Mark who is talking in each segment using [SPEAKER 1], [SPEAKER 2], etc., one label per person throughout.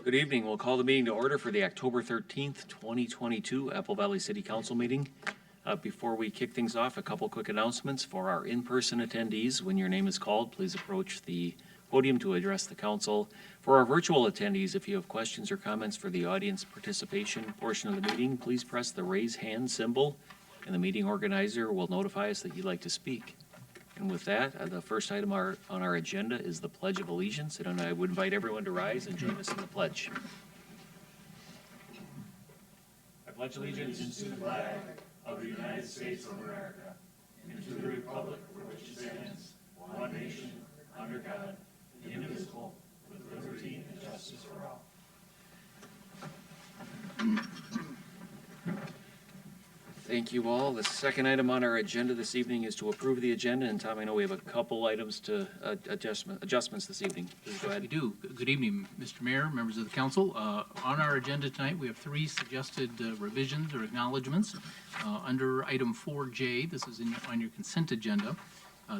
[SPEAKER 1] Good evening. We'll call the meeting to order for the October 13th, 2022 Apple Valley City Council meeting. Before we kick things off, a couple quick announcements for our in-person attendees. When your name is called, please approach the podium to address the council. For our virtual attendees, if you have questions or comments for the audience participation portion of the meeting, please press the raise hand symbol and the meeting organizer will notify us that you'd like to speak. And with that, the first item on our agenda is the Pledge of Allegiance, and I would invite everyone to rise and join us in the pledge. I pledge allegiance to the flag of the United States of America and to the republic for which it stands, one nation, under God, indivisible, with liberty and justice for all. Thank you all. The second item on our agenda this evening is to approve the agenda. And Tom, I know we have a couple items to adjustments this evening. Please go ahead.
[SPEAKER 2] We do. Good evening, Mr. Mayor, members of the council. On our agenda tonight, we have three suggested revisions or acknowledgements. Under item 4J, this is on your consent agenda.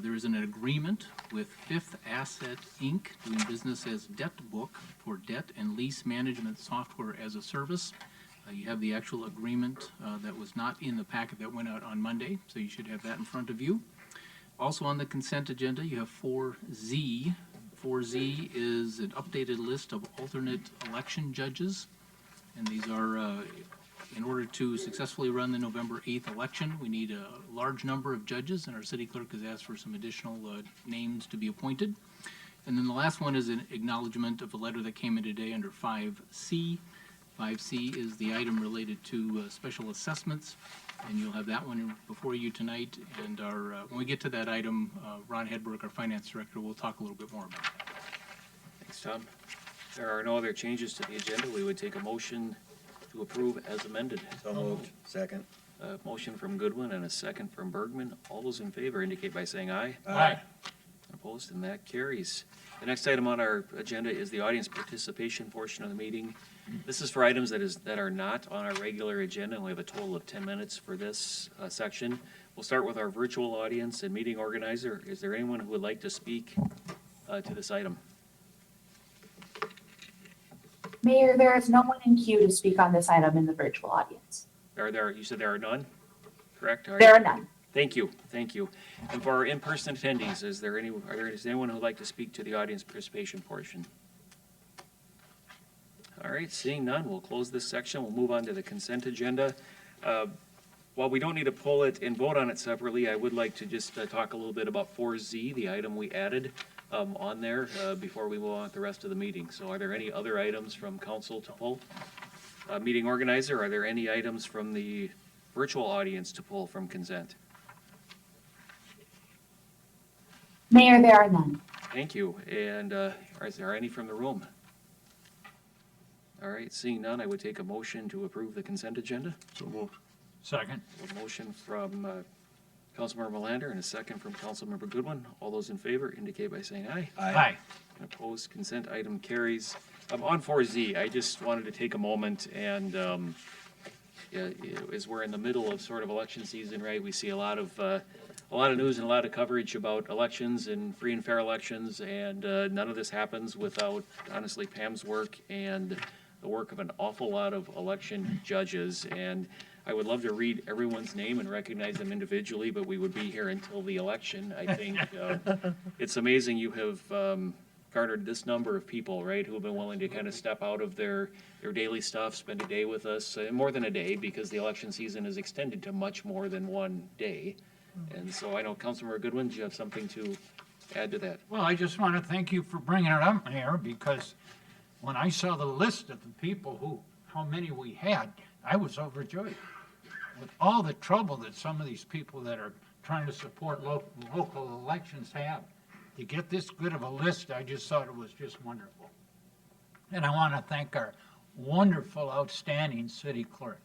[SPEAKER 2] There is an agreement with Fifth Asset Inc., doing business as Debt Book for debt and lease management software as a service. You have the actual agreement that was not in the packet that went out on Monday, so you should have that in front of you. Also on the consent agenda, you have 4Z. 4Z is an updated list of alternate election judges, and these are, in order to successfully run the November 8th election, we need a large number of judges, and our city clerk has asked for some additional names to be appointed. And then the last one is an acknowledgement of a letter that came in today under 5C. 5C is the item related to special assessments, and you'll have that one before you tonight. And when we get to that item, Ron Hedberg, our finance director, will talk a little bit more about that.
[SPEAKER 1] Thanks, Tom. If there are no other changes to the agenda, we would take a motion to approve as amended.
[SPEAKER 3] So moved. Second.
[SPEAKER 1] A motion from Goodwin and a second from Bergman. All those in favor indicate by saying aye.
[SPEAKER 2] Aye.
[SPEAKER 1] Opposed, and that carries. The next item on our agenda is the audience participation portion of the meeting. This is for items that are not on our regular agenda, and we have a total of 10 minutes for this section. We'll start with our virtual audience and meeting organizer. Is there anyone who would like to speak to this item?
[SPEAKER 4] Mayor, there is no one in queue to speak on this item in the virtual audience.
[SPEAKER 1] You said there are none, correct?
[SPEAKER 4] There are none.
[SPEAKER 1] Thank you. And for our in-person attendees, is there anyone who would like to speak to the audience participation portion? All right, seeing none, we'll close this section. We'll move on to the consent agenda. While we don't need to pull it and vote on it separately, I would like to just talk a little bit about 4Z, the item we added on there before we move on with the rest of the meeting. So are there any other items from council to pull? Meeting organizer, are there any items from the virtual audience to pull from consent?
[SPEAKER 4] Mayor, there are none.
[SPEAKER 1] Thank you. And is there any from the room? All right, seeing none, I would take a motion to approve the consent agenda.
[SPEAKER 3] So moved.
[SPEAKER 2] Second.
[SPEAKER 1] A motion from Councilmember Melander and a second from Councilmember Goodwin. All those in favor indicate by saying aye.
[SPEAKER 2] Aye.
[SPEAKER 1] And opposed, consent item carries. On 4Z, I just wanted to take a moment and as we're in the middle of sort of election season, right? We see a lot of news and a lot of coverage about elections and free and fair elections, and none of this happens without, honestly, Pam's work and the work of an awful lot of election judges. And I would love to read everyone's name and recognize them individually, but we would be here until the election. I think it's amazing you have garnered this number of people, right, who have been willing to kind of step out of their daily stuff, spend a day with us, more than a day, because the election season is extended to much more than one day. And so I know, Councilmember Goodwin, do you have something to add to that?
[SPEAKER 5] Well, I just want to thank you for bringing it up, Mayor, because when I saw the list of the people how many we had, I was overjoyed. With all the trouble that some of these people that are trying to support local elections have, to get this good of a list, I just thought it was just wonderful. And I want to thank our wonderful, outstanding city clerk.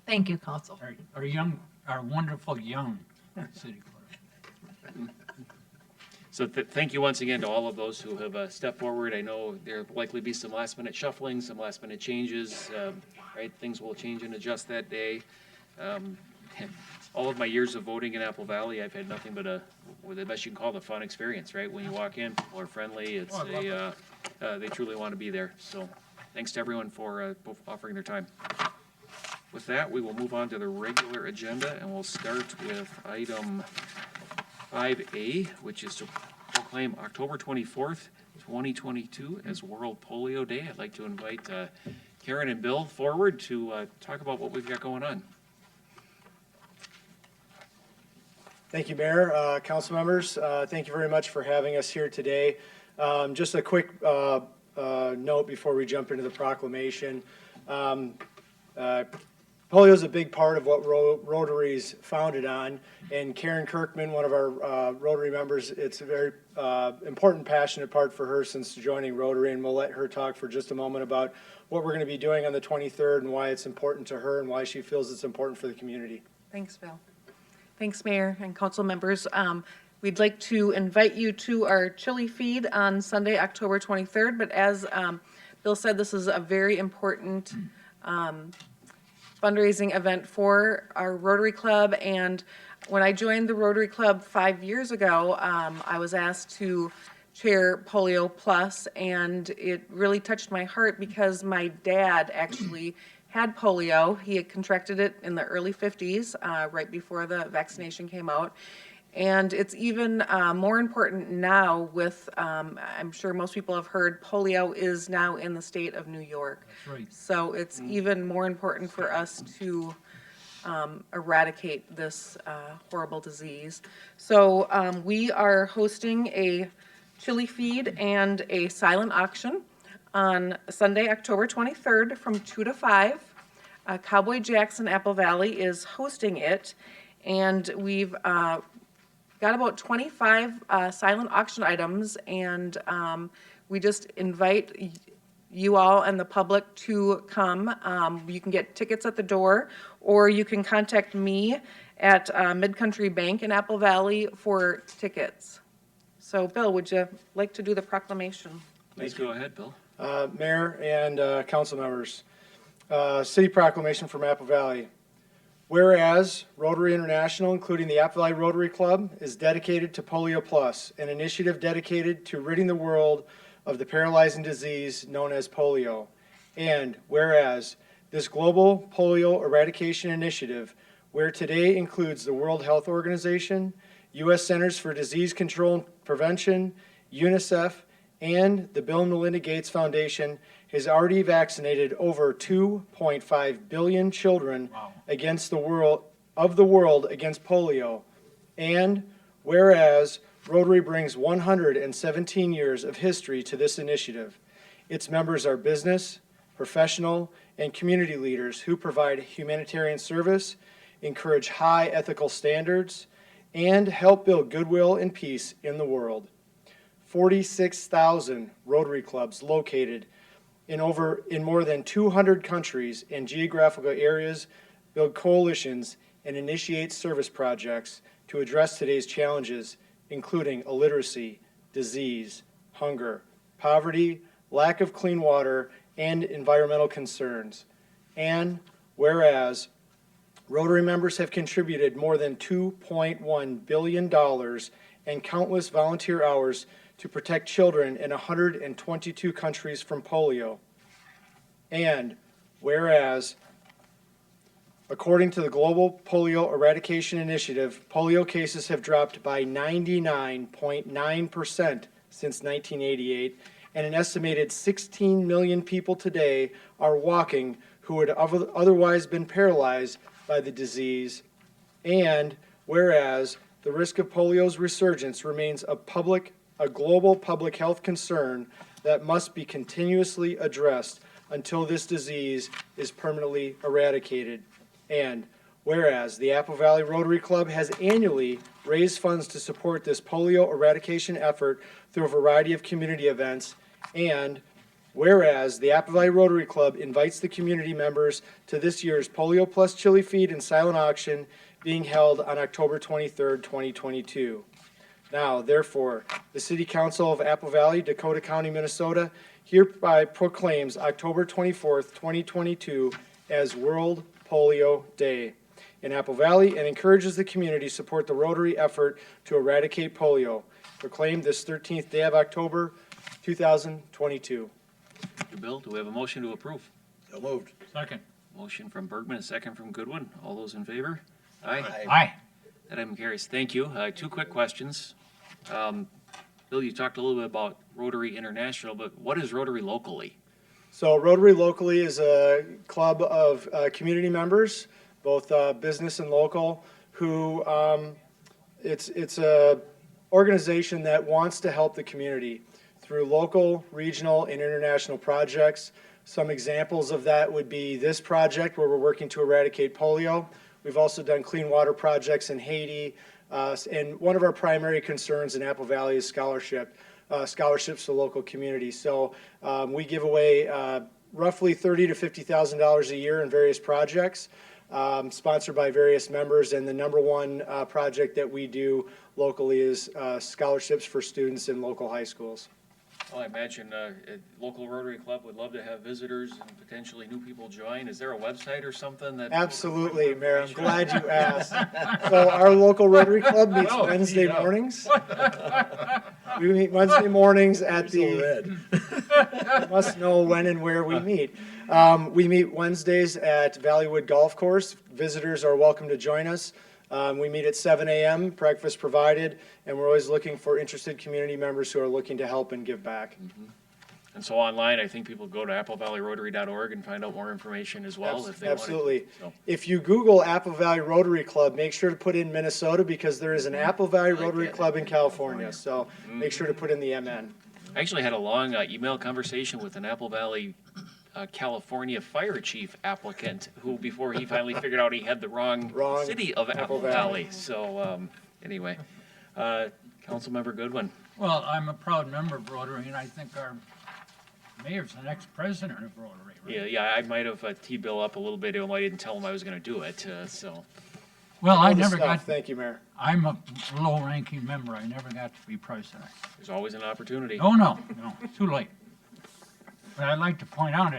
[SPEAKER 6] Thank you, Council.
[SPEAKER 5] Our wonderful young city clerk.
[SPEAKER 1] So thank you once again to all of those who have stepped forward. I know there'll likely be some last minute shuffling, some last minute changes, right? Things will change and adjust that day. all of my years of voting in Apple Valley, I've had nothing but the best you can call it, a fun experience, right? When you walk in, people are friendly, it's they truly want to be there. So thanks to everyone for offering their time. With that, we will move on to the regular agenda, and we'll start with item 5A, which is to proclaim October 24th, 2022 as World Polio Day. I'd like to invite Karen and Bill forward to talk about what we've got going on.
[SPEAKER 3] Thank you, Mayor, council members. Thank you very much for having us here today. Just a quick note before we jump into the proclamation. Polio is a big part of what Rotary's founded on, and Karen Kirkman, one of our Rotary members, it's a very important, passionate part for her since joining Rotary, and we'll let her talk for just a moment about what we're going to be doing on the 23rd and why it's important to her and why she feels it's important for the community.
[SPEAKER 7] Thanks, Bill. Thanks, Mayor and council members. We'd like to invite you to our chili feed on Sunday, October 23rd, but as Bill said, this is a very important fundraising event for our Rotary Club. And when I joined the Rotary Club 5 years ago, I was asked to chair Polio Plus, and it really touched my heart because my dad actually had polio. He had contracted it in the early 50s, right before the vaccination came out. And it's even more important now with, I'm sure most people have heard, polio is now in the state of New York.
[SPEAKER 5] That's right.
[SPEAKER 7] So it's even more important for us to eradicate this horrible disease. So we are hosting a chili feed and a silent auction on Sunday, October 23rd from 2 to 5. Cowboy Jackson Apple Valley is hosting it, and we've got about 25 silent auction items, and we just invite you all and the public to come. You can get tickets at the door, or you can contact me at Mid-Country Bank in Apple Valley for tickets. So, Bill, would you like to do the proclamation?
[SPEAKER 1] Please go ahead, Bill.
[SPEAKER 3] Mayor and council members, city proclamation from Apple Valley. Whereas Rotary International, including the Apple Valley Rotary Club, is dedicated to Polio Plus, an initiative dedicated to ridding the world of the paralyzing disease known as polio. And whereas this global polio eradication initiative, where today includes the World Health Organization, U.S. Centers for Disease Control and Prevention, UNICEF, and the Bill and Melinda Gates Foundation, has already vaccinated over 2.5 billion children against the world against polio. And whereas Rotary brings 117 years of history to this initiative, its members are business, professional, and community leaders who provide humanitarian service, encourage high ethical standards, and help build goodwill and peace in the world. 46,000 Rotary clubs located in more than 200 countries and geographical areas build coalitions and initiate service projects to address today's challenges, including illiteracy, disease, hunger, poverty, lack of clean water, and environmental concerns. And whereas Rotary members have contributed more than $2.1 billion and countless volunteer hours to protect children in 122 countries from polio. And whereas, according to the Global Polio Eradication Initiative, polio cases have dropped by 99.9% since 1988, and an estimated 16 million people today are walking who would have otherwise been paralyzed by the disease. And whereas the risk of polio's resurgence remains a global public health concern that must be continuously addressed until this disease is permanently eradicated. And whereas the Apple Valley Rotary Club has annually raised funds to support this polio eradication effort through a variety of community events, and whereas the Apple Valley Rotary Club invites the community members to this year's Polio Plus Chili Feed and Silent Auction being held on October 23rd, 2022. Now, therefore, the City Council of Apple Valley, Dakota County, Minnesota, hereby proclaims October 24th, 2022 as World Polio Day. in Apple Valley and encourages the community to support the Rotary effort to eradicate polio. Proclaimed this 13th day of October, 2022.
[SPEAKER 1] Thank you, Bill. Do we have a motion to approve?
[SPEAKER 8] So moved.
[SPEAKER 5] Second.
[SPEAKER 1] Motion from Bergman, a second from Goodwin. All those in favor? Aye.
[SPEAKER 5] Aye.
[SPEAKER 1] That item carries. Thank you. Two quick questions. Bill, you talked a little bit about Rotary International, but what is Rotary locally?
[SPEAKER 3] So Rotary locally is a club of community members, both business and local, who it's a organization that wants to help the community through local, regional, and international projects. Some examples of that would be this project where we're working to eradicate polio. We've also done clean water projects in Haiti. And one of our primary concerns in Apple Valley is scholarships to local communities. So we give away roughly $30,000 to $50,000 a year in various projects, sponsored by various members. And the number one project that we do locally is scholarships for students in local high schools.
[SPEAKER 1] Well, I imagine a local Rotary Club would love to have visitors and potentially new people join. Is there a website or something that?
[SPEAKER 3] Absolutely, Mayor. I'm glad you asked. So our local Rotary Club meets Wednesday mornings. We meet Wednesday mornings at the, you must know when and where we meet. We meet Wednesdays at Valleywood Golf Course. Visitors are welcome to join us. We meet at 7 a.m., breakfast provided, and we're always looking for interested community members who are looking to help and give back.
[SPEAKER 1] And so online, I think people go to applevalleyrotary.org and find out more information as well if they want.
[SPEAKER 3] Absolutely.
[SPEAKER 1] So,
[SPEAKER 3] If you Google Apple Valley Rotary Club, make sure to put in Minnesota because there is an Apple Valley Rotary Club in California. So make sure to put in the MN.
[SPEAKER 1] I actually had a long email conversation with an Apple Valley, California fire chief applicant who, before he finally figured out he had the wrong city of Apple Valley. So anyway, Councilmember Goodwin.
[SPEAKER 5] Well, I'm a proud member of Rotary, and I think our mayor's the next president of Rotary, right?
[SPEAKER 1] Yeah, I might have teed Bill up a little bit. I didn't tell him I was going to do it. So
[SPEAKER 5] Well, I
[SPEAKER 3] All the
[SPEAKER 5] never
[SPEAKER 3] stuff.
[SPEAKER 5] got,
[SPEAKER 3] Thank you, Mayor.
[SPEAKER 5] I'm a low-ranking member. I never got to be president.
[SPEAKER 1] there's always an opportunity.
[SPEAKER 5] Oh, no, too late. But I'd like to point out,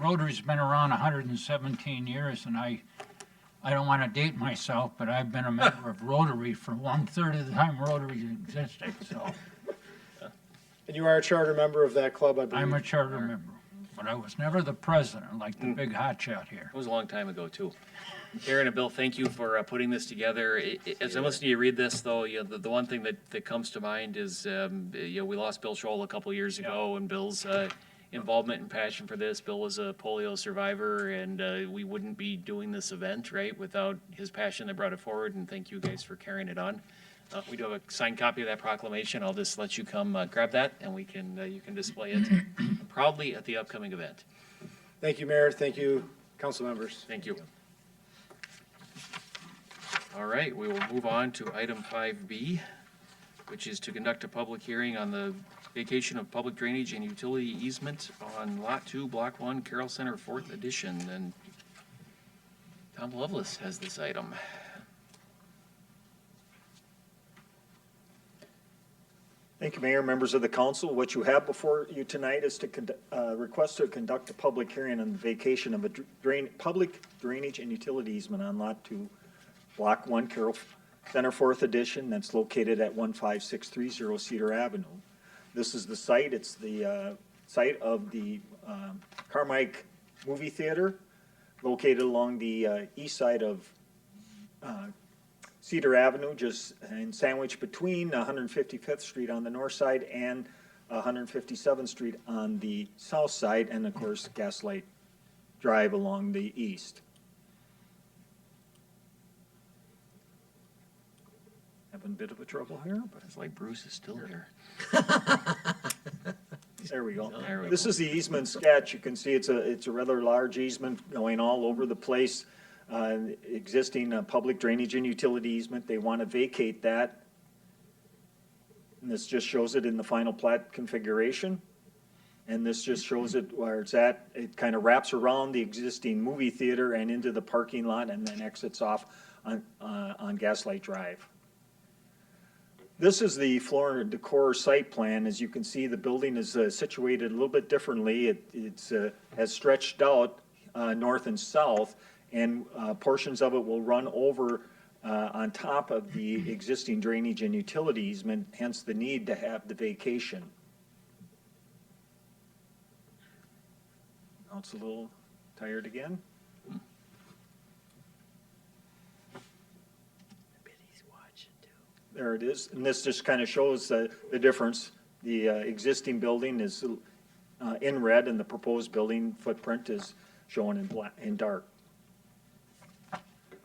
[SPEAKER 5] Rotary's been around 117 years, and I don't want to date myself, but I've been a member of Rotary for 1/3 of the time Rotary existed, so
[SPEAKER 3] And you are a charter member of that club, I believe.
[SPEAKER 5] I'm a charter member. But I was never the president, like the big hotshot here.
[SPEAKER 1] It was a long time ago, too. Aaron and Bill, thank you for putting this together. As I listen to you read this, though, the one thing that comes to mind is, we lost Bill Scholl a couple years ago, and Bill's involvement and passion for this. Bill was a polio survivor, and we wouldn't be doing this event, right, without his passion that brought it forward, and thank you guys for carrying it on. We do have a signed copy of that proclamation. I'll just let you come grab that, and you can display it proudly at the upcoming event.
[SPEAKER 3] Thank you, Mayor. Thank you, council members.
[SPEAKER 1] Thank you. All right, we will move on to item 5B, which is to conduct a public hearing on the vacation of public drainage and utility easement on Lot 2, Block 1, Carroll Center, 4th Edition. And Tom Lovelace has this item.
[SPEAKER 8] Thank you, Mayor, members of the council. What you have before you tonight is to request to conduct a public hearing on the vacation of a public drainage and utility easement on Lot 2, Block 1, Carroll Center, 4th Edition, that's located at 15630 Cedar Avenue. This is the site. It's the site of the Carmike Movie Theater, located along the east side of Cedar Avenue, just sandwiched between 155th Street on the north side and 157th Street on the south side, and of course Gaslight Drive along the east. Having a bit of a trouble here, but
[SPEAKER 1] It's like Bruce is still here.
[SPEAKER 8] there we go.
[SPEAKER 1] There we
[SPEAKER 8] This
[SPEAKER 1] go.
[SPEAKER 8] is the easement sketch. You can see it's a rather large easement going all over the place. Existing public drainage and utility easement. They want to vacate that. And this just shows it in the final plat configuration. And this just shows it where it's at. It kind of wraps around the existing movie theater and into the parking lot and then exits off on Gaslight Drive. This is the floor and decor site plan. As you can see, the building is situated a little bit differently. It has stretched out north and south, and portions of it will run over on top of the existing drainage and utility easement, hence the need to have the vacation. Now it's a little tired again. There it is, and this just kind of shows the difference. The existing building is in red, and the proposed building footprint is shown in black, in dark.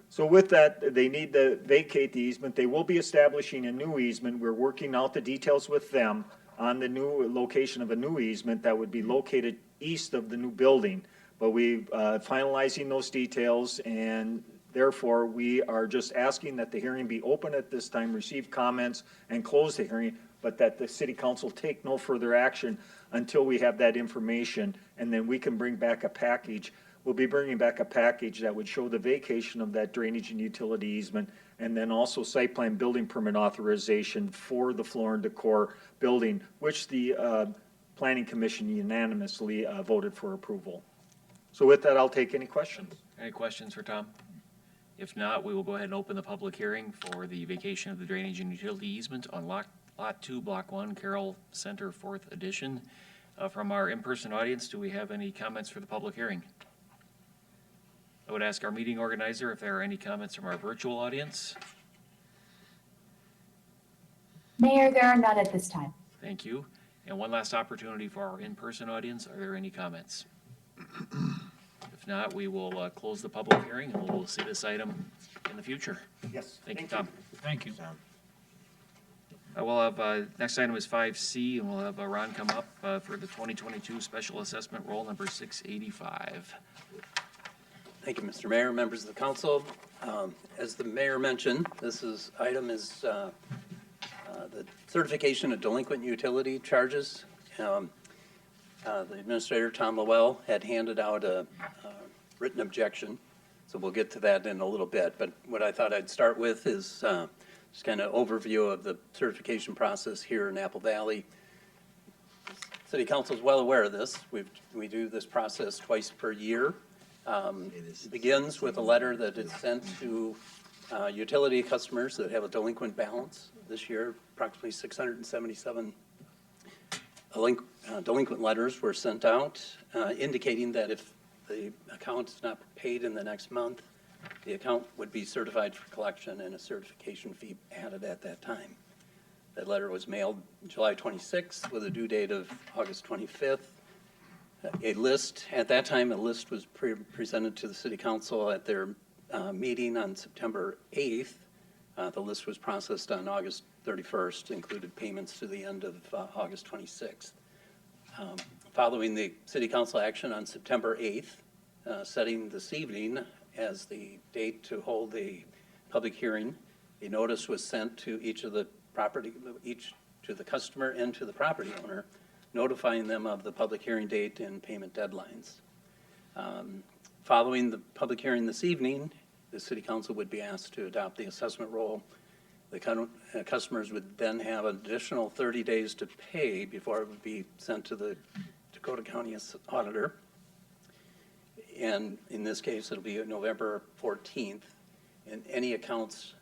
[SPEAKER 8] So with that, they need to vacate the easement. They will be establishing a new easement. We're working out the details with them on the new location of a new easement that would be located east of the new building. But we finalizing those details, and therefore, we are just asking that the hearing be open at this time, receive comments, and close the hearing, but that the city council take no further action until we have that information, and then we can bring back a package. We'll be bringing back a package that would show the vacation of that drainage and utility easement, and then also site plan building permit authorization for the Floor and Decor building, which the Planning Commission unanimously voted for approval. So with that, I'll take any questions.
[SPEAKER 1] Any questions for Tom? If not, we will go ahead and open the public hearing for the vacation of the drainage and utility easement on Lot 2, Block 1, Carroll Center, 4th Edition. From our in-person audience, do we have any comments for the public hearing? I would ask our meeting organizer if there are any comments from our virtual audience.
[SPEAKER 4] Mayor, there are none at this time.
[SPEAKER 1] Thank you. And one last opportunity for our in-person audience. Are there any comments? If not, we will close the public hearing and we'll see this item in the future.
[SPEAKER 8] Yes.
[SPEAKER 1] Thank you, Tom.
[SPEAKER 5] Thank you.
[SPEAKER 1] We'll have, next item is 5C, and we'll have Ron come up for the 2022 Special Assessment Roll number 685.
[SPEAKER 9] Thank you, Mr. Mayor, members of the council. As the mayor mentioned, item is the certification of delinquent utility charges. The administrator, Tom Lowell, had handed out a written objection, so we'll get to that in a little bit. But what I thought I'd start with is just kind of overview of the certification process here in Apple Valley. City Council is well aware of this. We do this process twice per year. It begins with a letter that is sent to utility customers that have a delinquent balance. This year, approximately 677 delinquent letters were sent out indicating that if the account is not paid in the next month, the account would be certified for collection and a certification fee added at that time. That letter was mailed July 26th with a due date of August 25th. At that time, a list was presented to the City Council at their meeting on September 8th. The list was processed on August 31st, included payments to the end of August 26th. Following the City Council action on September 8th, setting this evening as the date to hold a public hearing, a notice was sent to to the customer and to the property owner, notifying them of the public hearing date and payment deadlines. Following the public hearing this evening, the City Council would be asked to adopt the assessment roll. The customers would then have an additional 30 days to pay before it would be sent to the Dakota County Auditor. And in this case, it'll be November 14th. And any accounts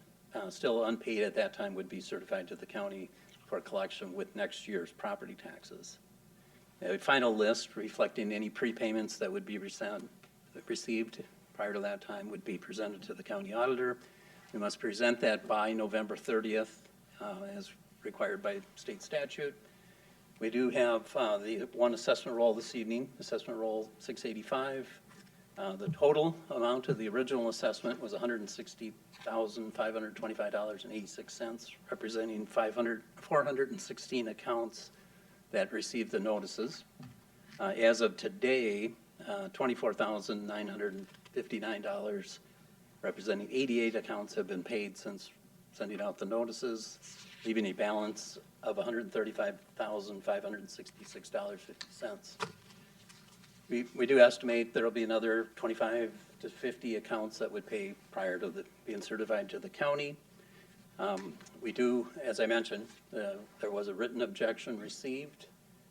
[SPEAKER 9] still unpaid at that time would be certified to the county for collection with next year's property taxes. A final list reflecting any prepayments that would be received prior to that time would be presented to the county auditor. We must present that by November 30th, as required by state statute. We do have the one assessment roll this evening, assessment roll 685. The total amount of the original assessment was $160,525.86, representing 416 accounts that received the notices. As of today, $24,959, representing 88 accounts, have been paid since sending out the notices, leaving a balance of $135,566.50. We do estimate there will be another 25 to 50 accounts that would pay prior to being certified to the county. We do, as I mentioned, there was a written objection received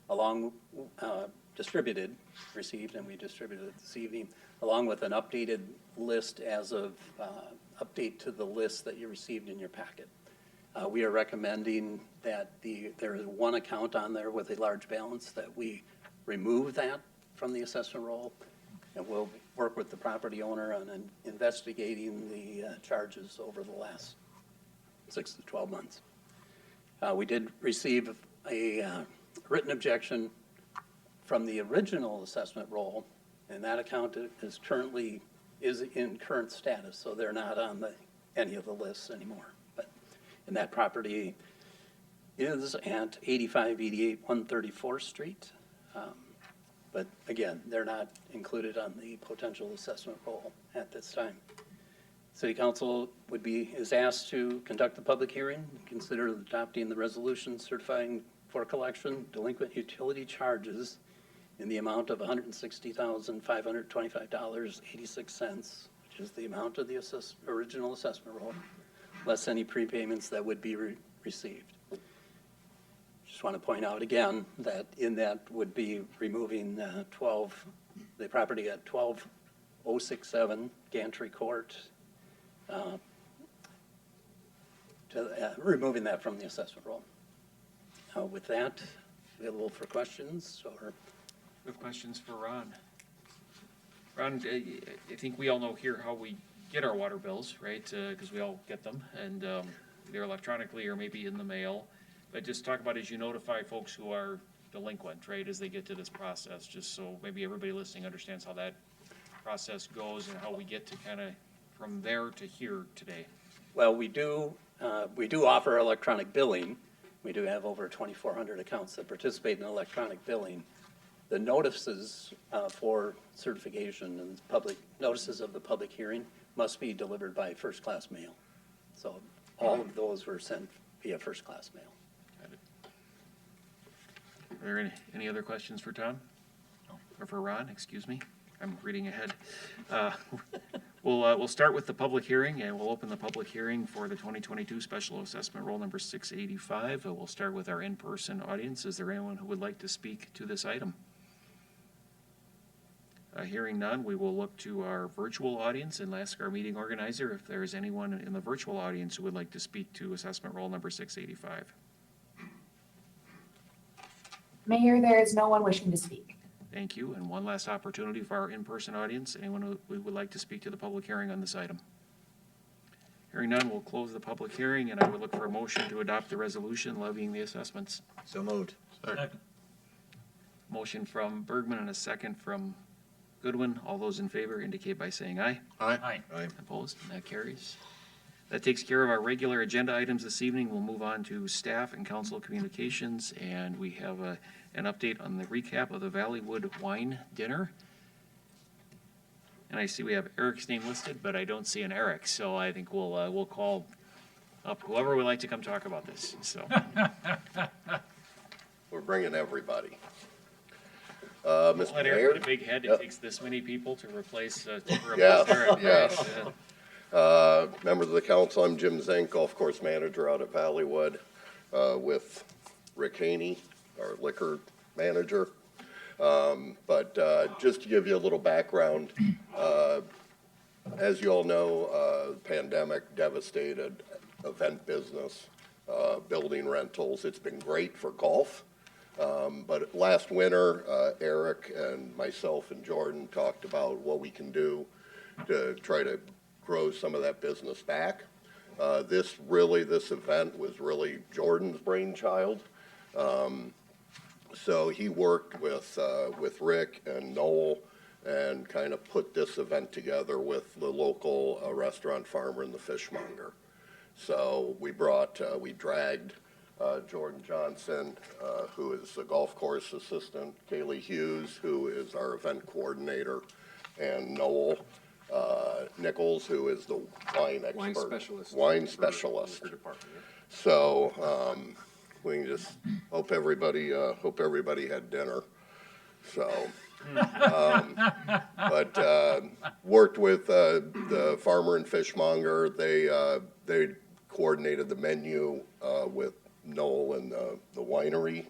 [SPEAKER 9] along received, and we distributed it this evening, along with an updated list as of, update to the list that you received in your packet. We are recommending that there is one account on there with a large balance, that we remove that from the assessment roll, and we'll work with the property owner on investigating the charges over the last 6 to 12 months. We did receive a written objection from the original assessment roll, and that account is in current status, so they're not on any of the lists anymore. But, and that property is at 8588 134th Street. But again, they're not included on the potential assessment roll at this time. City Council is asked to conduct the public hearing, consider adopting the resolution certifying for collection delinquent utility charges in the amount of $160,525.86, which is the amount of the original assessment roll, less any prepayments that would be received. Just want to point out again that in that would be removing the property at 12067 Gantry Court, removing that from the assessment roll. With that, available for questions or?
[SPEAKER 1] We have questions for Ron. Ron, I think we all know here how we get our water bills, right? Because we all get them, and either electronically or maybe in the mail. But just talk about as you notify folks who are delinquent, right, as they get to this process, just so maybe everybody listening understands how that process goes and how we get to kind of from there to here today.
[SPEAKER 9] Well, we do offer electronic billing. We do have over 2,400 accounts that participate in electronic billing. The notices for certification and notices of the public hearing must be delivered by first-class mail. So all of those were sent via first-class mail.
[SPEAKER 1] Got it. Are there any other questions for Tom? No. Or for Ron, excuse me? I'm reading ahead. We'll start with the public hearing, and we'll open the public hearing for the 2022 Special Assessment Roll number 685. We'll start with our in-person audience. Is there anyone who would like to speak to this item? Hearing none, we will look to our virtual audience and ask our meeting organizer if there is anyone in the virtual audience who would like to speak to Assessment Roll number 685.
[SPEAKER 4] Mayor, there is no one wishing to speak.
[SPEAKER 1] Thank you. And one last opportunity for our in-person audience. Anyone who would like to speak to the public hearing on this item? Hearing none, we'll close the public hearing, and I would look for a motion to adopt the resolution levying the assessments.
[SPEAKER 8] So moved.
[SPEAKER 5] Second.
[SPEAKER 1] Motion from Bergman and a second from Goodwin. All those in favor indicate by saying aye.
[SPEAKER 5] Aye.
[SPEAKER 1] Opposed? And that carries. That takes care of our regular agenda items this evening. We'll move on to staff and council communications, and we have an update on the recap of the Valleywood wine dinner. And I see we have Eric's name listed, but I don't see an Eric, so I think we'll call up whoever would like to come talk about this. So
[SPEAKER 10] We're bringing everybody.
[SPEAKER 1] let
[SPEAKER 10] Mr.
[SPEAKER 1] Eric
[SPEAKER 10] Mayor?
[SPEAKER 1] put a big head. It
[SPEAKER 10] Yep.
[SPEAKER 1] takes this many people to replace Eric.
[SPEAKER 10] Yes. Members of the council, I'm Jim Zink, golf course manager out at Valleywood, with Rick Haney, our liquor manager. But just to give you a little background, as you all know, pandemic devastated event business, building rentals. It's been great for golf. But last winter, Eric and myself and Jordan talked about what we can do to try to grow some of that business back. This event was really Jordan's brainchild. So he worked with Rick and Noel and kind of put this event together with the local restaurant farmer and the fishmonger. So we dragged Jordan Johnson, who is the golf course assistant, Kaylee Hughes, who is our event coordinator, and Noel Nichols, who is the wine expert. Wine specialist. So we can just hope everybody had dinner. So, but worked with the farmer and fishmonger. They coordinated the menu with Noel and the winery,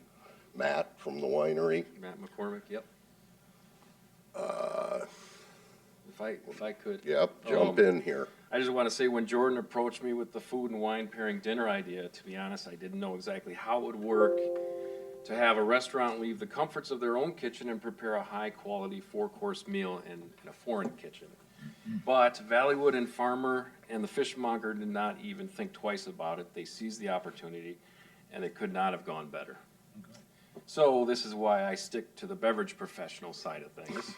[SPEAKER 10] Matt from the winery.
[SPEAKER 11] Matt McCormick, yep. If I could.
[SPEAKER 10] Yep, jump in here.
[SPEAKER 11] I just want to say, when Jordan approached me with the food and wine pairing dinner idea, to be honest, I didn't know exactly how it would work to have a restaurant leave the comforts of their own kitchen and prepare a high-quality four-course meal in a foreign kitchen. But Valleywood and Farmer and the fishmonger did not even think twice about it. They seized the opportunity, and it could not have gone better. So this is why I stick to the beverage professional side of things.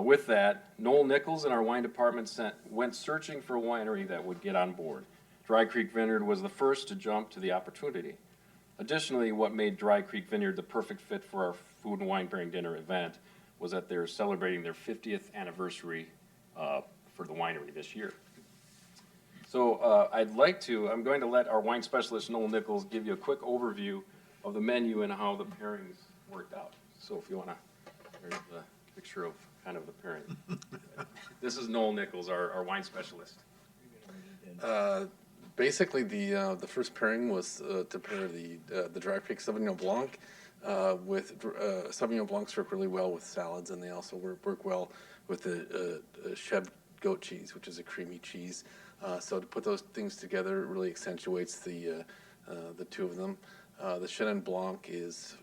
[SPEAKER 11] With that, Noel Nichols in our wine department went searching for a winery that would get on board. Dry Creek Vineyard was the first to jump to the opportunity. Additionally, what made Dry Creek Vineyard the perfect fit for our food and wine pairing dinner event was that they're celebrating their 50th anniversary for the winery this year. So I'm going to let our wine specialist, Noel Nichols, give you a quick overview of the menu and how the pairings worked out. So if you want to, there's the picture of kind of the pairing. This is Noel Nichols, our wine specialist.
[SPEAKER 12] Basically, the first pairing was to pair the Dry Creek Sauvignon Blanc with Sauvignon Blancs work really well with salads, and they also work well with the Chèvre goat cheese, which is a creamy cheese. So to put those things together really accentuates the two of them. The Chenin Blanc is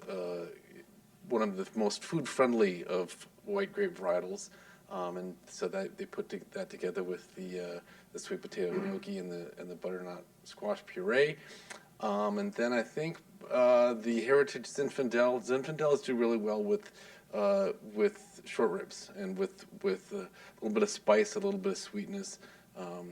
[SPEAKER 12] one of the most food-friendly of white grape varietals, and so that they put that together with the sweet potato gnocchi and the butternut squash puree, and then I think the Heritage Zinfandels do really well with short ribs and with a little bit of spice, a little bit of sweetness.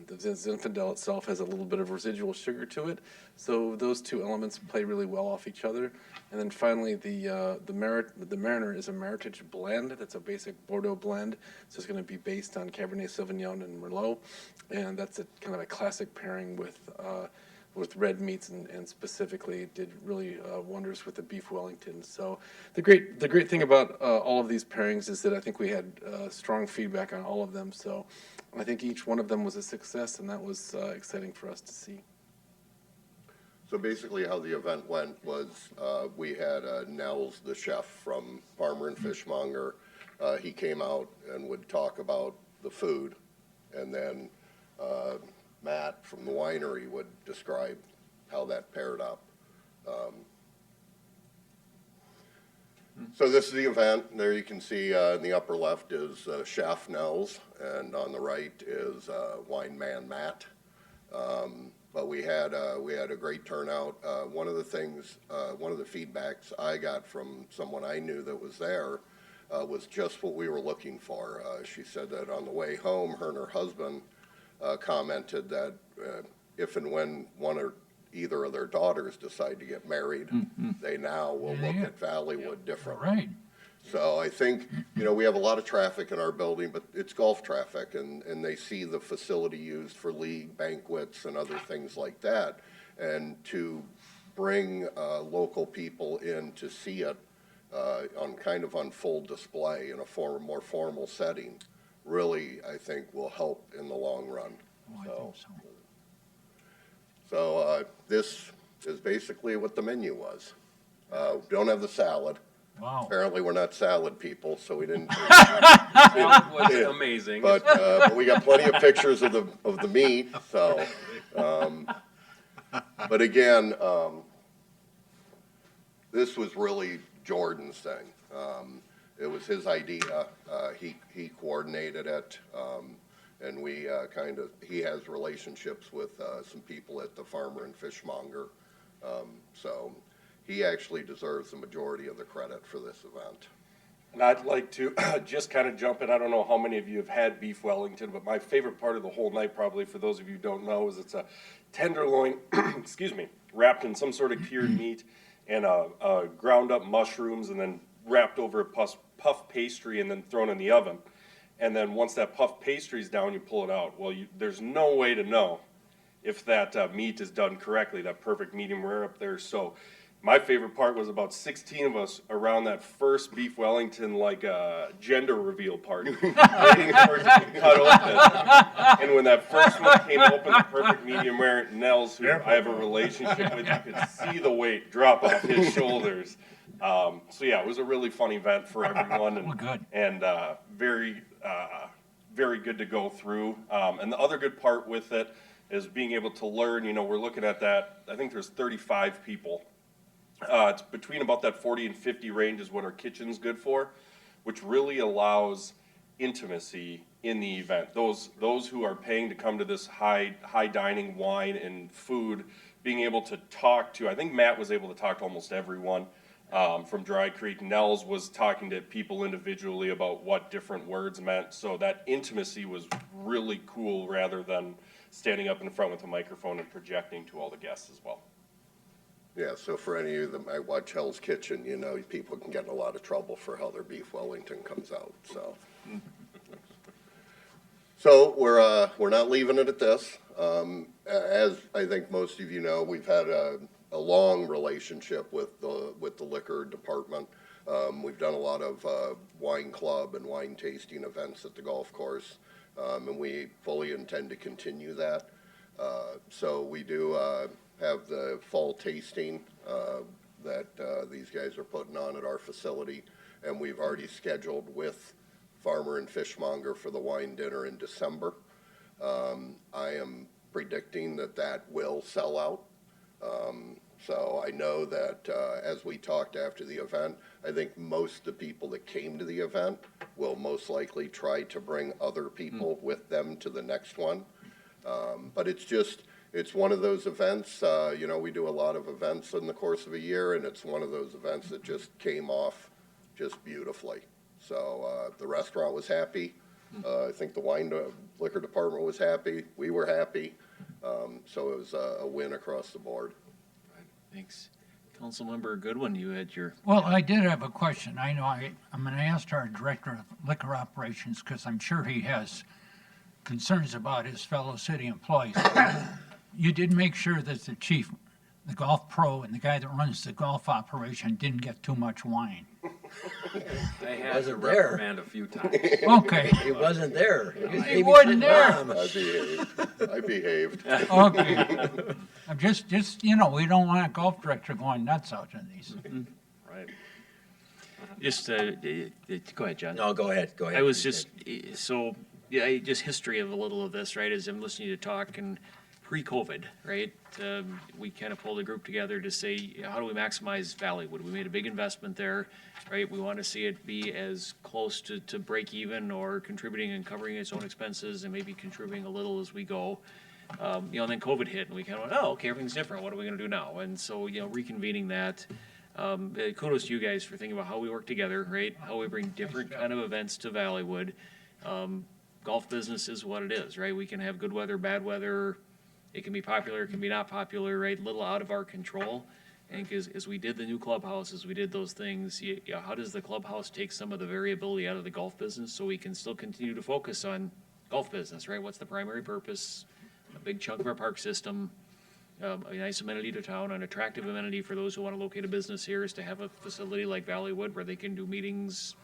[SPEAKER 12] The Zinfandel itself has a little bit of residual sugar to it, so those two elements play really well off each other. And then finally, the Mariner is a Meritage blend. That's a basic Bordeaux blend, so it's going to be based on Cabernet Sauvignon and Merlot, and that's a kind of a classic pairing with red meats, and specifically it did really wonders with the beef Wellington. So the great thing about all of these pairings is that I think we had strong feedback on all of them. So I think each one of them was a success, and that was exciting for us to see.
[SPEAKER 10] So basically how the event went was we had Nels, the chef from Farmer and Fishmonger. He came out and would talk about the food, and then Matt from the winery would describe how that paired up. So this is the event. There you can see in the upper left is Chef Nels, and on the right is Wine Man Matt. But we had a great turnout. One of the feedbacks I got from someone I knew that was there was just what we were looking for. She said that on the way home, her and her husband commented that if and when one or either of their daughters decide to get married, they now will look at Valleywood differently.
[SPEAKER 5] Right.
[SPEAKER 10] So I think, we have a lot of traffic in our building, but it's golf traffic, and they see the facility used for league banquets and other things like that. And to bring local people in to see it on full display in a more formal setting, really, I think, will help in the long run.
[SPEAKER 5] Oh, I think so.
[SPEAKER 10] So this is basically what the menu was. Don't have the salad.
[SPEAKER 5] Wow.
[SPEAKER 10] Apparently, we're not salad people, so we didn't.
[SPEAKER 11] It was amazing.
[SPEAKER 10] But we got plenty of pictures of the meat. So, but again, this was really Jordan's thing. It was his idea. He coordinated it, and we he has relationships with some people at the Farmer and Fishmonger. So he actually deserves the majority of the credit for this event.
[SPEAKER 13] And I'd like to just kind of jump in. I don't know how many of you have had beef Wellington, but my favorite part of the whole night, probably for those of you who don't know, is it's a tenderloin, excuse me, wrapped in some sort of cured meat and ground up mushrooms, and then wrapped over a puff pastry and then thrown in the oven. And then once that puff pastry's down, you pull it out. Well, there's no way to know if that meat is done correctly, that perfect medium rare up there. So my favorite part was about 16 of us around that first beef Wellington, like a gender reveal party, waiting for it to be cut open. And when that first one came open, the perfect medium rare, Nels, who I have a relationship with, you could see the weight drop off his shoulders. So yeah, it was a really fun event for everyone and,
[SPEAKER 5] Well, good.
[SPEAKER 13] and, very, very good to go through. And the other good part with it is being able to learn, you know, we're looking at that, I think there's 35 people. It's between about that 40 and 50 range is what our kitchen's good for, which really allows intimacy in the event. Those who are paying to come to this high dining wine and food, being able to talk to, I think Matt was able to talk to almost everyone, from Dry Creek. Nels was talking to people individually about what different words meant. So that intimacy was really cool rather than standing up in front with a microphone and projecting to all the guests as well.
[SPEAKER 10] Yeah, so for any of you that might watch Hell's Kitchen, you know, people can get in a lot of trouble for how their beef Wellington comes out, so. So we're not leaving it at this. As I think most of you know, we've had a long relationship with the liquor department. We've done a lot of wine club and wine tasting events at the golf course, and we fully intend to continue that. So we do have the fall tasting that these guys are putting on at our facility, and we've already scheduled with Farmer and Fishmonger for the wine dinner in December. I am predicting that will sell out. So I know that as we talked after the event, I think most of the people that came to the event will most likely try to bring other people with them to the next one. But it's one of those events, you know, we do a lot of events in the course of a year, and it's one of those events that just came off just beautifully. So the restaurant was happy. I think the wine liquor department was happy. We were happy. So it was a win across the board.
[SPEAKER 1] Thanks. Councilmember Goodwin, you had your.
[SPEAKER 5] Well, I did have a question. I know I'm going to ask our Director of Liquor Operations, because I'm sure he has concerns about his fellow city employees. You did make sure that the chief, the golf pro, and the guy that runs the golf operation didn't get too much wine.
[SPEAKER 11] I had to
[SPEAKER 14] Wasn't there.
[SPEAKER 11] reprimand a few times.
[SPEAKER 5] Okay.
[SPEAKER 14] He wasn't there.
[SPEAKER 5] He wasn't there.
[SPEAKER 10] I behaved.
[SPEAKER 5] Okay. I'm just, you know, we don't want a golf director going nuts out in these.
[SPEAKER 11] Right.
[SPEAKER 1] Just, go ahead, John.
[SPEAKER 14] No, go ahead.
[SPEAKER 1] I was just, so, yeah, just history of a little of this, right, as I'm listening to talk, and pre-COVID, right, we kind of pulled a group together to say, how do we maximize Valleywood? We made a big investment there, right? We want to see it be as close to break even or contributing and covering its own expenses and maybe contributing a little as we go. You know, and then COVID hit, and we kind of went, oh, okay, everything's different. What are we going to do now? And so, you know, reconvening that. Kudos to you guys for thinking about how we work together, right? How we bring different kind of events to Valleywood. Golf business is what it is, right? We can have good weather, bad weather. It can be popular, it can be not popular, right? Little out of our control. And as we did the new clubhouse, as we did those things, how does the clubhouse take some of the variability out of the golf business so we can still continue to focus on golf business, right? What's the primary purpose? A big chunk of our park system, a nice amenity to town, an attractive amenity for those who want to locate a business here is to have a facility like Valleywood where they can do meetings,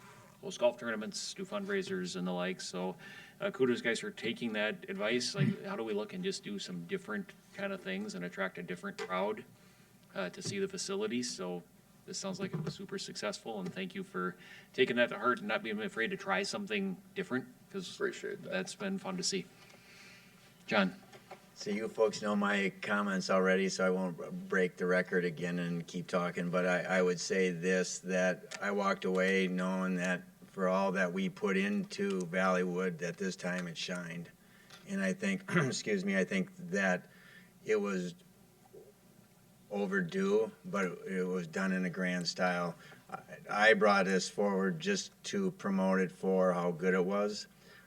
[SPEAKER 1] host golf tournaments, do fundraisers and the like. So kudos guys for taking that advice. Like, how do we look and just do some different kind of things and attract a different crowd to see the facilities? So this sounds like it was super successful, and thank you for taking that to heart and not being afraid to try something different, because
[SPEAKER 10] Appreciate that.
[SPEAKER 1] That's been fun to see. John.
[SPEAKER 14] So you folks know my comments already, so I won't break the record again and keep talking, but I would say this, that I walked away knowing that for all that we put into Valleywood, that this time it shined. And I think, excuse me, I think that it was overdue, but it was done in a grand style. I brought this forward just to promote it for how good it was,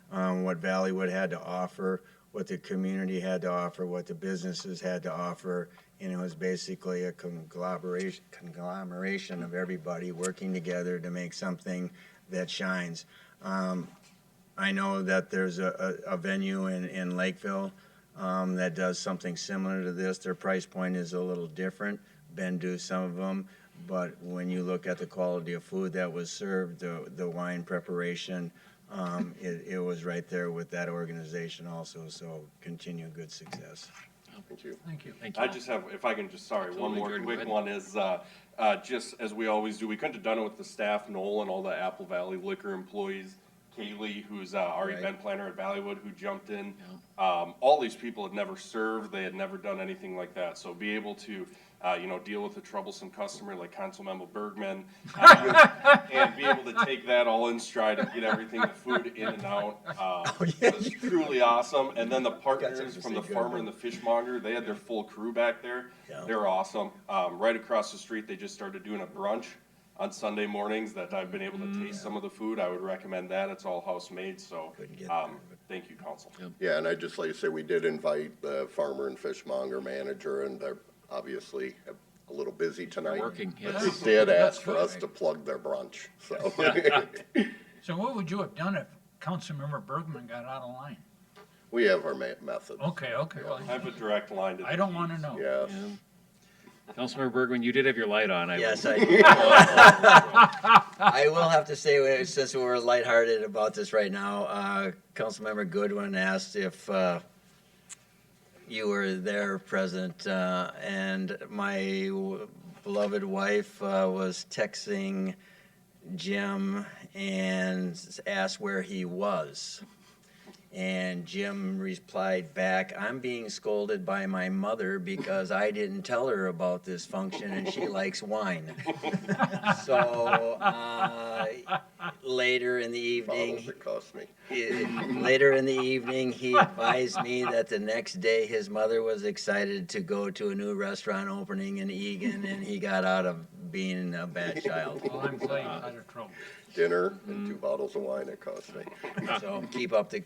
[SPEAKER 14] what Valleywood had to offer, what the community had to offer, what the businesses had to offer, and it was basically a conglomeration of everybody working together to make something that shines. I know that there's a venue in Lakeville that does something similar to this. Their price point is a little different. Ben do some of them, but when you look at the quality of food that was served, the wine preparation, it was right there with that organization also. So continue good success.
[SPEAKER 10] Thank you.
[SPEAKER 5] Thank you.
[SPEAKER 1] Thank you.
[SPEAKER 13] I just have, if I can just, sorry, one more
[SPEAKER 1] Absolutely, Jordan,
[SPEAKER 13] quick
[SPEAKER 1] go ahead.
[SPEAKER 13] one is, just as we always do, we couldn't have done it with the staff, Noel and all the Apple Valley liquor employees, Kaylee, who's our
[SPEAKER 14] Right.
[SPEAKER 13] event planner at Valleywood, who jumped in. All these people had never served, they had never done anything like that, so be able to, deal with a troublesome customer like Councilmember Bergman, and be able to take that all in stride and get everything, the food in and out, was truly awesome. And then the partners from the farmer and the fishmonger, they had their full crew back there.
[SPEAKER 14] Yeah.
[SPEAKER 13] They're awesome. Right across the street, they just started doing a brunch on Sunday mornings that I've been able to taste some of the food. I would recommend that. It's all house made, so,
[SPEAKER 14] Couldn't get there,
[SPEAKER 13] thank you, council.
[SPEAKER 10] Yeah, and I'd just like to say, we did invite the farmer and fishmonger manager, and they're obviously a little busy tonight.
[SPEAKER 1] Working,
[SPEAKER 10] But
[SPEAKER 1] yes.
[SPEAKER 10] they did ask for us to plug their brunch, so.
[SPEAKER 5] So what would you have done if Councilmember Bergman got out of line?
[SPEAKER 10] We have our methods.
[SPEAKER 5] Okay, well,
[SPEAKER 13] I have a direct line to the
[SPEAKER 5] I don't
[SPEAKER 13] chief.
[SPEAKER 5] want to know.
[SPEAKER 10] Yes.
[SPEAKER 1] Councilmember Bergman, you did have your light on.
[SPEAKER 14] Yes, I do. I will have to say, since we're lighthearted about this right now, Councilmember Goodwin asked if you were there present, and my beloved wife was texting Jim and asked where he was. And Jim replied back, "I'm being scolded by my mother because I didn't tell her about this function and she likes wine." So later in the evening,
[SPEAKER 10] Bottles it cost me.
[SPEAKER 14] he advised me that the next day his mother was excited to go to a new restaurant opening in Egan, and he got out of being a bad child.
[SPEAKER 5] Well, I'm glad you got of trouble.
[SPEAKER 10] Dinner and 2 bottles of wine it cost me.
[SPEAKER 14] So keep up the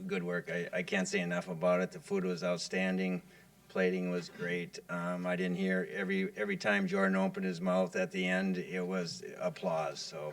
[SPEAKER 14] good work. I can't say enough about it. The food was outstanding. Plating was great. I didn't hear every time Jordan opened his mouth at the end, it was applause. So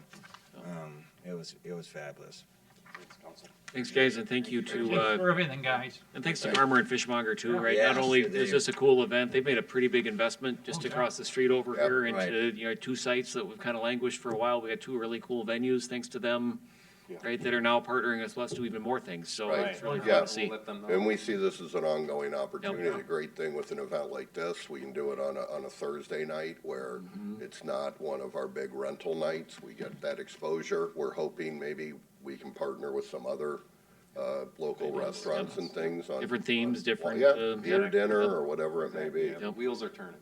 [SPEAKER 14] it was fabulous.
[SPEAKER 13] Thanks, council.
[SPEAKER 1] Thanks, guys, and thank you
[SPEAKER 5] Thanks
[SPEAKER 1] to,
[SPEAKER 5] for everything, guys.
[SPEAKER 1] and thanks to Farmer and Fishmonger too, right?
[SPEAKER 14] Yes,
[SPEAKER 1] Not only
[SPEAKER 14] they-
[SPEAKER 1] is this a cool event, they've made a pretty big investment just across the street over
[SPEAKER 10] Yep,
[SPEAKER 1] here
[SPEAKER 14] right.
[SPEAKER 1] into, 2 sites that we've kind of languished for a while. We got 2 really cool venues, thanks to them,
[SPEAKER 13] Yeah.
[SPEAKER 1] right, that are now partnering with us to do even more things, so
[SPEAKER 10] Right.
[SPEAKER 1] it's really
[SPEAKER 10] Yeah.
[SPEAKER 1] fun to see.
[SPEAKER 11] We'll let them know.
[SPEAKER 10] And we see this as an ongoing opportunity.
[SPEAKER 1] Yep.
[SPEAKER 10] The great thing with an event like this, we can do it on a Thursday night where it's not one of our big rental nights. We get that exposure. We're hoping maybe we can partner with some other local restaurants and things on.
[SPEAKER 1] Different themes, different,
[SPEAKER 10] Yeah, beer
[SPEAKER 1] yeah.
[SPEAKER 10] dinner or whatever it may be.
[SPEAKER 11] Yeah, the wheels are turning.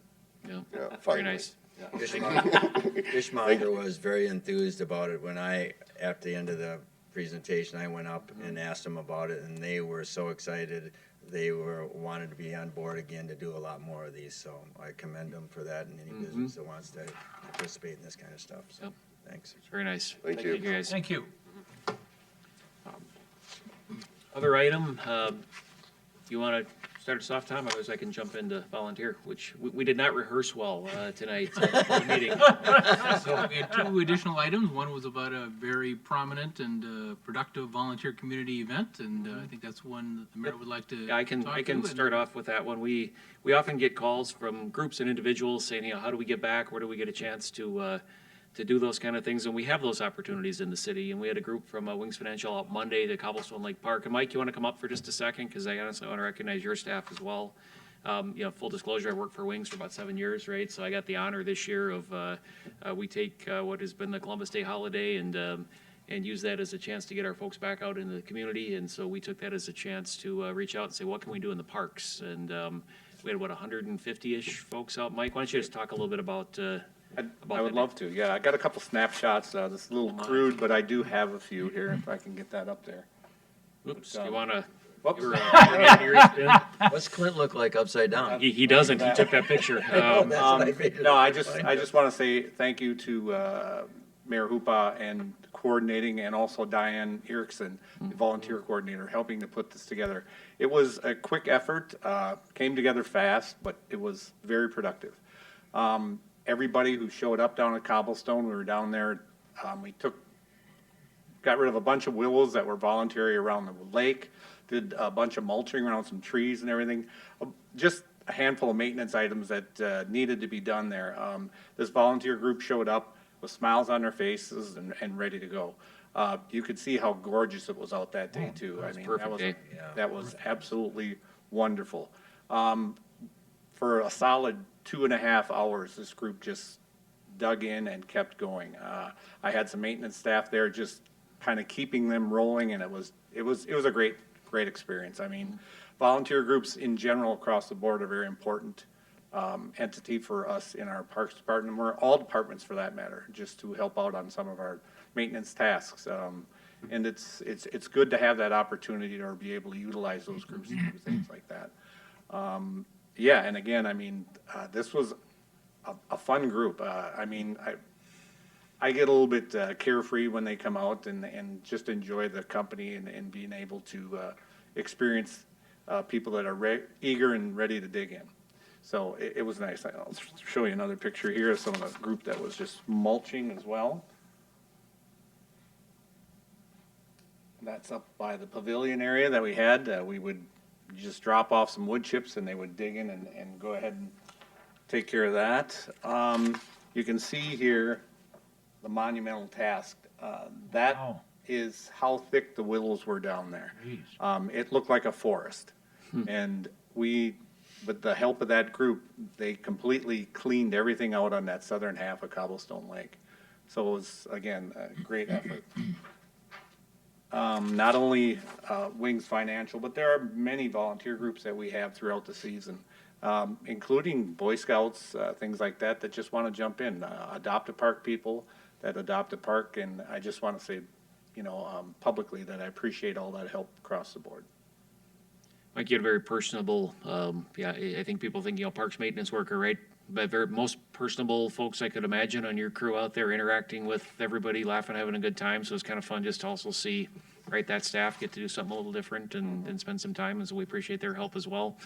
[SPEAKER 1] Yeah,
[SPEAKER 10] Yeah,
[SPEAKER 1] very
[SPEAKER 10] finally.
[SPEAKER 1] nice.
[SPEAKER 14] Fishmonger was very enthused about it when at the end of the presentation, I went up and asked them about it, and they were so excited. They wanted to be on board again to do a lot more of these, so I commend them for that, and any business that wants to participate in this kind of stuff, so,
[SPEAKER 1] Yep.
[SPEAKER 14] thanks.
[SPEAKER 1] It's very nice.
[SPEAKER 10] Thank you.
[SPEAKER 1] guys.
[SPEAKER 5] Thank you.
[SPEAKER 1] Other item, you want to start us off, Tom? Otherwise I can jump into volunteer, which we did not rehearse well tonight for the meeting.
[SPEAKER 2] So we had 2 additional items. One was about a very prominent and productive volunteer community event, and I think that's one that the mayor would like to
[SPEAKER 1] Yeah, I can
[SPEAKER 2] talk to, and-
[SPEAKER 1] start off with that one. We often get calls from groups and individuals saying, how do we get back? Where do we get a chance to do those kind of things? And we have those opportunities in the city. And we had a group from Wings Financial out Monday to Cobblestone Lake Park. And Mike, you want to come up for just a second? Because I honestly want to recognize your staff as well. Full disclosure, I worked for Wings for about 7 years, right? So I got the honor this year of, we take what has been the Columbus Day holiday and use that as a chance to get our folks back out in the community. And so we took that as a chance to reach out and say, what can we do in the parks? And we had, 150-ish folks out. Mike, why don't you just talk a little bit about
[SPEAKER 15] I would love to, yeah. I got a couple snapshots. This is a little crude, but I do have a few here, if I can get that up there.
[SPEAKER 1] Oops, you want to?
[SPEAKER 15] Whoops.
[SPEAKER 14] What's Clint look like upside down?
[SPEAKER 1] He doesn't. He took that picture.
[SPEAKER 14] That's what I figured.
[SPEAKER 15] No, I just want to say thank you to Mayor Hoopa and coordinating, and also Diane Erickson, the volunteer coordinator, helping to put this together. It was a quick effort, came together fast, but it was very productive. Everybody who showed up down at Cobblestone, we were down there, got rid of a bunch of willows that were voluntary around the lake, did a bunch of mulching around some trees and everything. Just a handful of maintenance items that needed to be done there. This volunteer group showed up with smiles on their faces and ready to go. You could see how gorgeous it was out that day too. I mean,
[SPEAKER 1] perfect day.
[SPEAKER 15] that was absolutely wonderful. For a solid 2.5 hours, this group just dug in and kept going. I had some maintenance staff there just kind of keeping them rolling, and it was a great experience. I mean, volunteer groups in general across the board are very important entity for us in our Parks Department, and we're all departments for that matter, just to help out on some of our maintenance tasks. And it's good to have that opportunity to be able to utilize those groups to do things like that. Yeah, and again, I mean, this was a fun group. I mean, I get a little bit carefree when they come out and just enjoy the company and being able to experience people that are eager and ready to dig in. So it was nice. I'll show you another picture here of some of the group that was just mulching as well. That's up by the pavilion area that we had. We would just drop off some wood chips and they would dig in and go ahead and take care of that. You can see here the monumental task. That is how thick the willows were down there. It looked like a forest. And with the help of that group, they completely cleaned everything out on that southern half of Cobblestone Lake. So it was, again, a great effort. Not only Wings Financial, but there are many volunteer groups that we have throughout the season, including Boy Scouts, things like that, that just want to jump in. Adopt a Park people that adopt a park, and I just want to say, publicly that I appreciate all that help across the board.
[SPEAKER 1] Mike, you had a very personable, I think people think, parks maintenance worker, right? But most personable folks I could imagine on your crew out there interacting with everybody, laughing, having a good time. So it's kind of fun just to also see, right, that staff get to do something a little different and spend some time. And so we appreciate their help as well.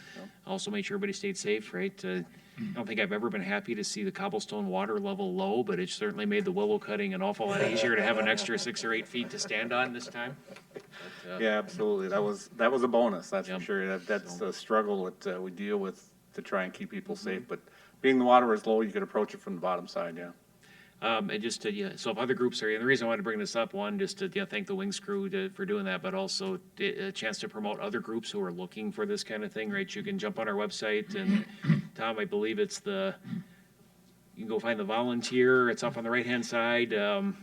[SPEAKER 1] Also make sure everybody stayed safe, right? I don't think I've ever been happy to see the cobblestone water level low, but it certainly made the willow cutting an awful lot easier to have an extra 6 or 8 feet to stand on this time. But,
[SPEAKER 15] yeah, absolutely. That was a bonus, that's for sure. That's a struggle that we deal with to try and keep people safe. But being the water is low, you could approach it from the bottom side, yeah.
[SPEAKER 1] And just to, so if other groups are, and the reason I wanted to bring this up, one, just to thank the Wings crew for doing that, but also a chance to promote other groups who are looking for this kind of thing, right? You can jump on our website, and Tom, I believe it's you can go find the volunteer, it's up on the right-hand side,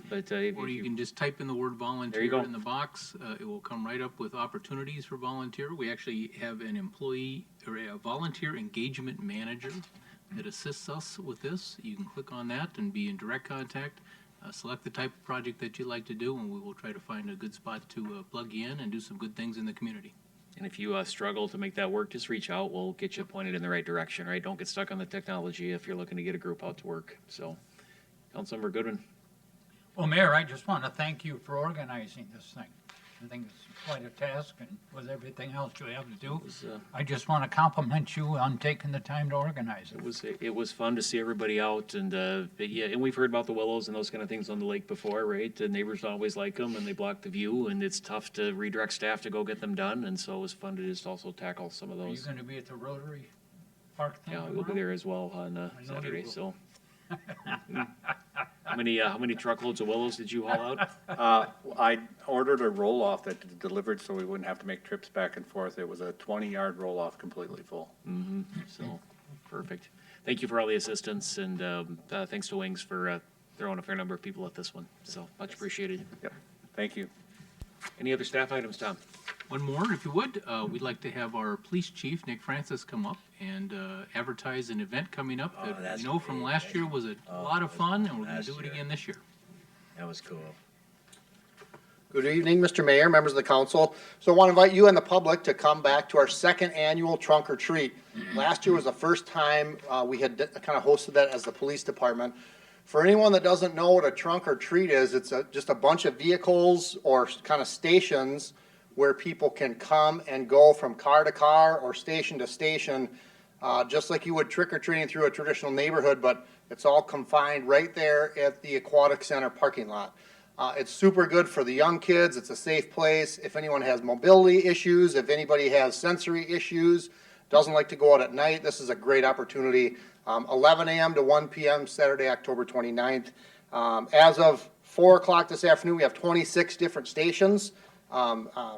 [SPEAKER 1] but.
[SPEAKER 2] Or you can just type in the word volunteer in the box. It will come right up with opportunities for volunteer. We actually have an employee or a volunteer engagement manager that assists us with this. You can click on that and be in direct contact. Select the type of project that you like to do, and we will try to find a good spot to plug you in and do some good things in the community.
[SPEAKER 1] And if you struggle to make that work, just reach out. We'll get you pointed in the right direction, right? Don't get stuck on the technology if you're looking to get a group out to work. So, Councilmember Goodwin.
[SPEAKER 5] Well, Mayor, I just want to thank you for organizing this thing. I think it's quite a task, and with everything else you have to do, I just want to compliment you on taking the time to organize it.
[SPEAKER 1] It was fun to see everybody out, and and we've heard about the willows and those kind of things on the lake before, right? The neighbors don't always like them, and they block the view, and it's tough to redirect staff to go get them done, and so it was fun to just also tackle some of those.
[SPEAKER 5] Are you going to be at the Rotary Park thing tomorrow?
[SPEAKER 1] We'll be there as well on Saturday. So. How many truckloads of willows did you haul out?
[SPEAKER 15] I ordered a roll-off that delivered so we wouldn't have to make trips back and forth. It was a 20-yard roll-off completely full.
[SPEAKER 1] So, perfect. Thank you for all the assistance, and thanks to Wings for throwing a fair number of people at this one. So, much appreciated.
[SPEAKER 15] Yep. Thank you.
[SPEAKER 1] Any other staff items, Tom?
[SPEAKER 2] One more, if you would. We'd like to have our police chief, Nick Francis, come up and advertise an event coming up that we know from last year was a lot of fun, and we're going to do it again this year.
[SPEAKER 14] That was cool.
[SPEAKER 16] Good evening, Mr. Mayor, members of the council. So I want to invite you and the public to come back to our second annual Trunk or Treat. Last year was the first time we had kind of hosted that as the police department. For anyone that doesn't know what a trunk or treat is, it's just a bunch of vehicles or kind of stations where people can come and go from car to car or station to station, just like you would trick-or-treating through a traditional neighborhood, but it's all confined right there at the Aquatic Center parking lot. It's super good for the young kids. It's a safe place. If anyone has mobility issues, if anybody has sensory issues, doesn't like to go out at night, this is a great opportunity. 11 a.m. to 1 p.m. Saturday, October 29th. As of 4 o'clock this afternoon, we have 26 different stations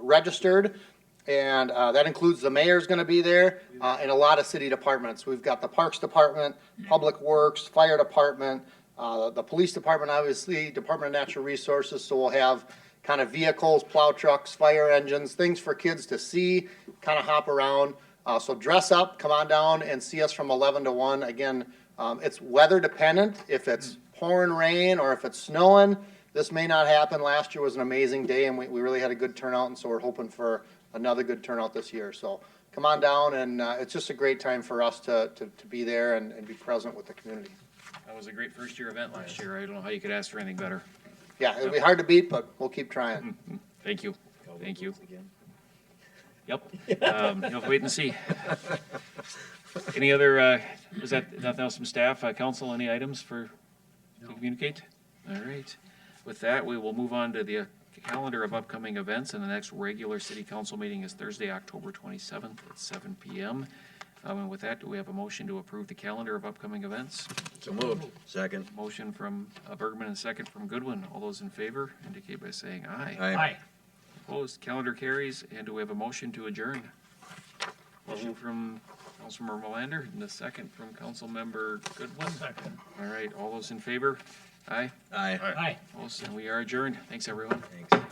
[SPEAKER 16] registered, and that includes the mayor's going to be there and a lot of city departments. We've got the Parks Department, Public Works, Fire Department, The police department, obviously, Department of Natural Resources, so we'll have kind of vehicles, plow trucks, fire engines, things for kids to see, kind of hop around. So dress up, come on down and see us from 11 to 1. Again, it's weather dependent. If it's pouring rain or if it's snowing, this may not happen. Last year was an amazing day and we really had a good turnout, and so we're hoping for another good turnout this year. So come on down, and it's just a great time for us to be there and be present with the community.
[SPEAKER 1] That was a great first-year event last year. I don't know how you could ask for anything better.
[SPEAKER 16] Yeah, it'll be hard to beat, but we'll keep trying.
[SPEAKER 1] Thank you. Thank you. Yep. You'll have to wait and see. Any other, was that nothing else from staff, council, any items to communicate? All right. With that, we will move on to the calendar of upcoming events, and the next regular city council meeting is Thursday, October 27th at 7 p.m. And with that, do we have a motion to approve the calendar of upcoming events?
[SPEAKER 14] So moved. Second.
[SPEAKER 1] Motion from Bergman and second from Goodwin. All those in favor indicate by saying aye.
[SPEAKER 14] Aye.
[SPEAKER 1] Opposed, calendar carries. And do we have a motion to adjourn? Motion from Councilmember Melander and a second from Councilmember Goodwin.
[SPEAKER 5] Second.
[SPEAKER 1] All right, all those in favor? Aye.
[SPEAKER 14] Aye.
[SPEAKER 5] Aye.
[SPEAKER 1] Opposed, and we are adjourned. Thanks, everyone.
[SPEAKER 14] Thanks.